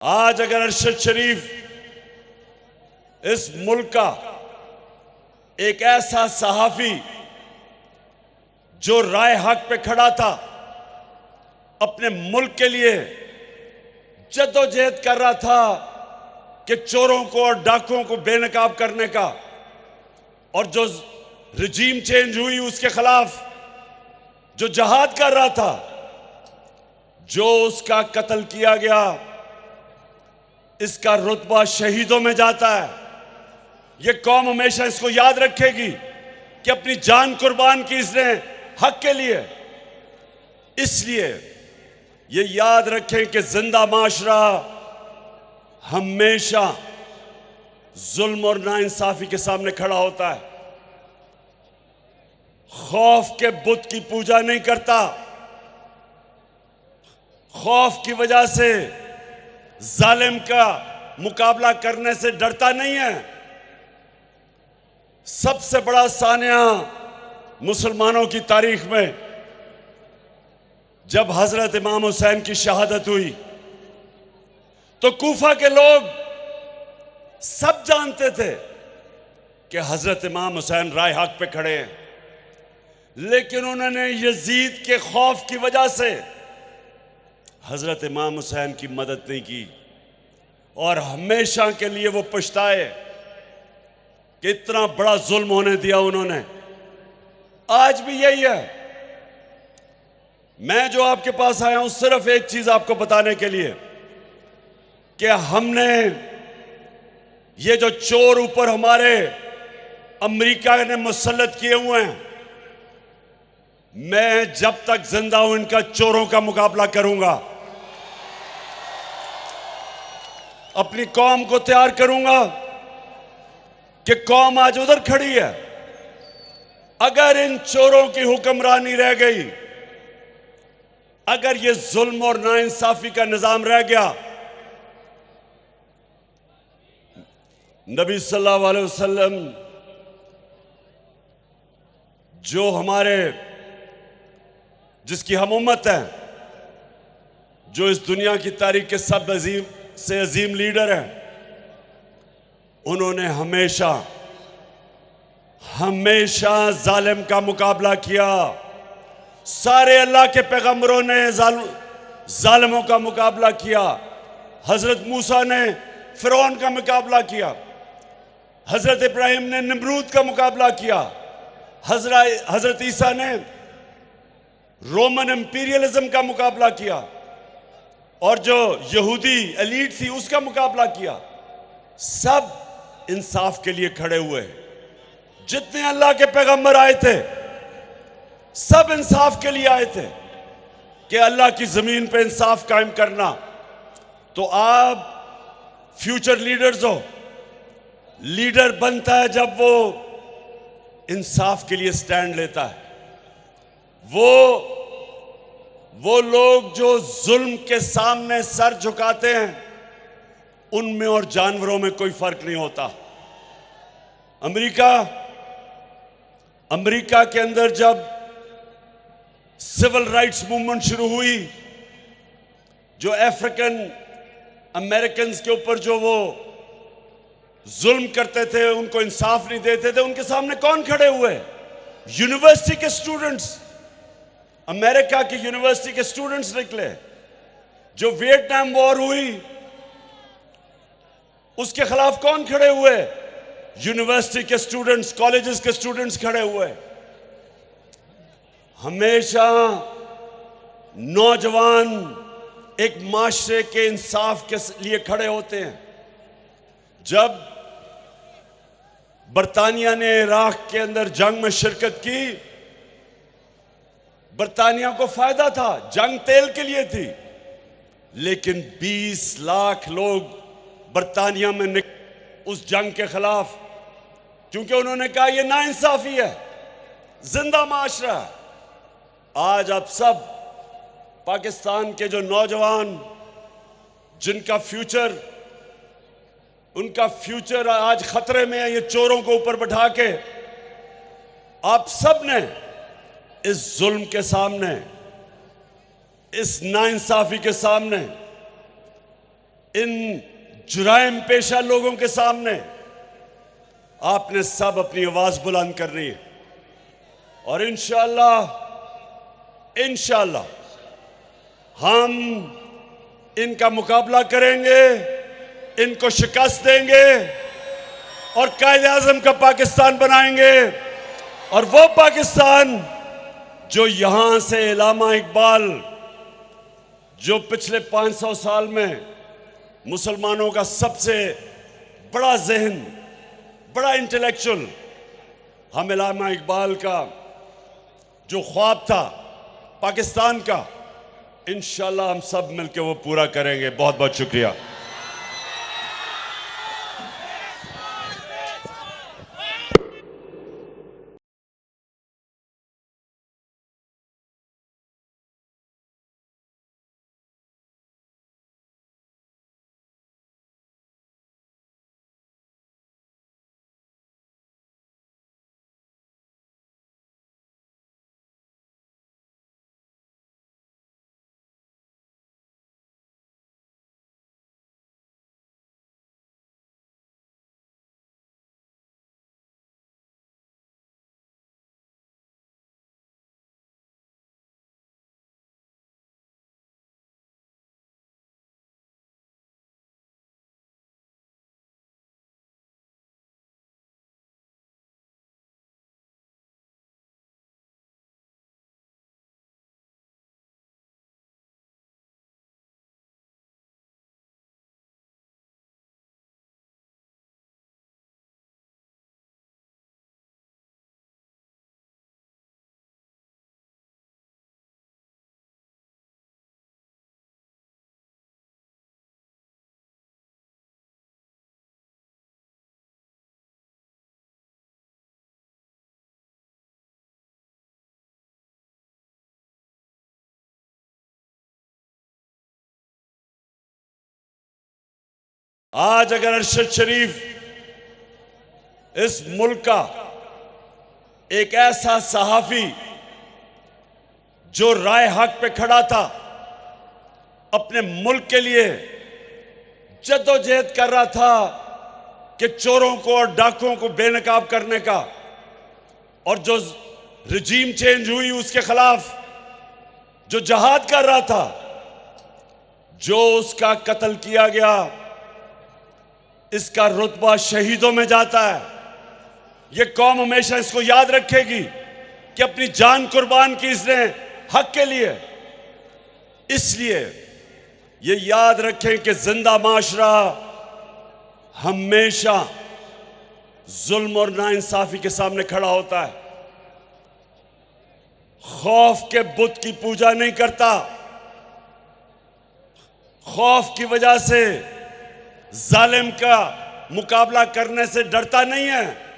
आज अगर अरशद शरीफ इस मुल्क का एक ऐसा सहाफी जो राय हक पे खड़ा था, अपने मुल्क के लिए जद्दोजहद कर रहा था कि चोरों को और डाकुओं को बेनकाब करने का, और जो रजीम चेंज हुई उसके खिलाफ जो जहाद कर रहा था, जो उसका कत्ल किया गया, इसका रुतबा शहीदों में जाता है। ये कौम हमेशा इसको याद रखेगी कि अपनी जान कुर्बान की इसने हक के लिए। इसलिए ये याद रखें कि जिंदा माशरा हमेशा जुल्म और नाइंसाफी के सामने खड़ा होता है। खौफ के बुत की पूजा नहीं करता, खौफ की वजह से जालिम का मुकाबला करने से डरता नहीं है। सबसे बड़ा सानिया मुसलमानों की तारीख में जब हजरत इमाम हुसैन की शहादत हुई तो कूफा के लोग सब जानते थे कि हजरत इमाम हुसैन राय हक पे खड़े हैं, लेकिन उन्होंने यजीद के खौफ की वजह से हजरत इमाम हुसैन की मदद नहीं की, और हमेशा के लिए वो पछताए कि इतना बड़ा जुल्म होने दिया उन्होंने। आज भी यही है। मैं जो आपके पास आया हूं सिर्फ एक चीज आपको बताने के लिए कि हमने ये जो चोर ऊपर हमारे अमेरिका ने मुसल्लत किए हुए हैं, मैं जब तक जिंदा हूं इनका चोरों का मुकाबला करूंगा, अपनी कौम को तैयार करूंगा कि कौम आज उधर खड़ी है। अगर इन चोरों की हुक्मरानी रह गई, अगर ये जुल्म और नाइंसाफी का निजाम रह गया, नबी सल्लल्लाहु अलैहि वसल्लम जो हमारे जिसकी हम उम्मत है, जो इस दुनिया की तारीख के सब अजीम से अजीम लीडर हैं, उन्होंने हमेशा हमेशा जालिम का मुकाबला किया। सारे अल्लाह के पैगंबरों ने जालिमों का मुकाबला किया। हजरत मूसा ने फिरौन का मुकाबला किया, हजरत इब्राहिम ने नमरूद का मुकाबला किया, हजरत ईसा ने रोमन इंपीरियलिज्म का मुकाबला किया, और जो यहूदी एलीट थी उसका मुकाबला किया। सब इंसाफ के लिए खड़े हुए। जितने अल्लाह के पैगंबर आए थे सब इंसाफ के लिए आए थे कि अल्लाह की जमीन पे इंसाफ कायम करना। तो आप फ्यूचर लीडर्स हो। लीडर बनता है जब वो इंसाफ के लिए स्टैंड लेता है। वो लोग जो जुल्म के सामने सर झुकाते हैं, उनमें और जानवरों में कोई फर्क नहीं होता। अमेरिका के अंदर जब सिविल राइट्स मूवमेंट शुरू हुई, जो अफ्रीकन अमेरिकन के ऊपर जो वो जुल्म करते थे, उनको इंसाफ नहीं देते थे, उनके सामने कौन खड़े हुए? यूनिवर्सिटी के स्टूडेंट्स, अमेरिका की यूनिवर्सिटी के स्टूडेंट्स निकले। जो वियतनाम वॉर हुई उसके खिलाफ कौन खड़े हुए? यूनिवर्सिटी के स्टूडेंट्स, कॉलेजेस के स्टूडेंट्स खड़े हुए। हमेशा नौजवान एक माशरे के इंसाफ के लिए खड़े होते हैं। जब बरतानिया ने इराक के अंदर जंग में शिरकत की, बरतानिया को फायदा था, जंग तेल के लिए थी, लेकिन 20 लाख लोग बरतानिया में उस जंग के खिलाफ, क्योंकि उन्होंने कहा यह नाइंसाफी है, जिंदा माशरा है। आज आप सब पाकिस्तान के जो नौजवान जिनका फ्यूचर, उनका फ्यूचर आज खतरे में है, ये चोरों को ऊपर बैठा के आप सब ने इस जुल्म के सामने, इस नाइंसाफी के सामने इन जुराइम पेशा लोगों के सामने आपने सब अपनी आवाज बुलंद करनी है और इंशाअल्लाह हम इनका मुकाबला करेंगे, इनको शिकस्त देंगे और कायद-ए-आज़म का पाकिस्तान बनाएंगे। और वो पाकिस्तान जो यहां से इल्लामा इकबाल, जो पिछले 500 साल में मुसलमानों का सबसे बड़ा ज़हन, बड़ा इंटेलेक्चुअल, हम इल्लामा इकबाल का जो ख्वाब था पाकिस्तान का, इंशाअल्लाह हम सब मिलकर वो पूरा करेंगे। बहुत बहुत शुक्रिया। आज अगर अरशद शरीफ इस मुल्क का एक ऐसा सहाफी जो राय हक पे खड़ा था, अपने मुल्क के लिए जद्दोजहद कर रहा था कि चोरों को और डाकुओं को बेनकाब करने का, और जो रजीम चेंज हुई उसके खिलाफ जो जहाद कर रहा था, जो उसका कत्ल किया गया, इसका रुतबा शहीदों में जाता है। ये कौम हमेशा इसको याद रखेगी कि अपनी जान कुर्बान की इसने हक के लिए। इसलिए ये याद रखें कि जिंदा माशरा हमेशा जुल्म और नाइंसाफी के सामने खड़ा होता है, खौफ के बुत की पूजा नहीं करता, खौफ की वजह से जालिम का मुकाबला करने से डरता नहीं है।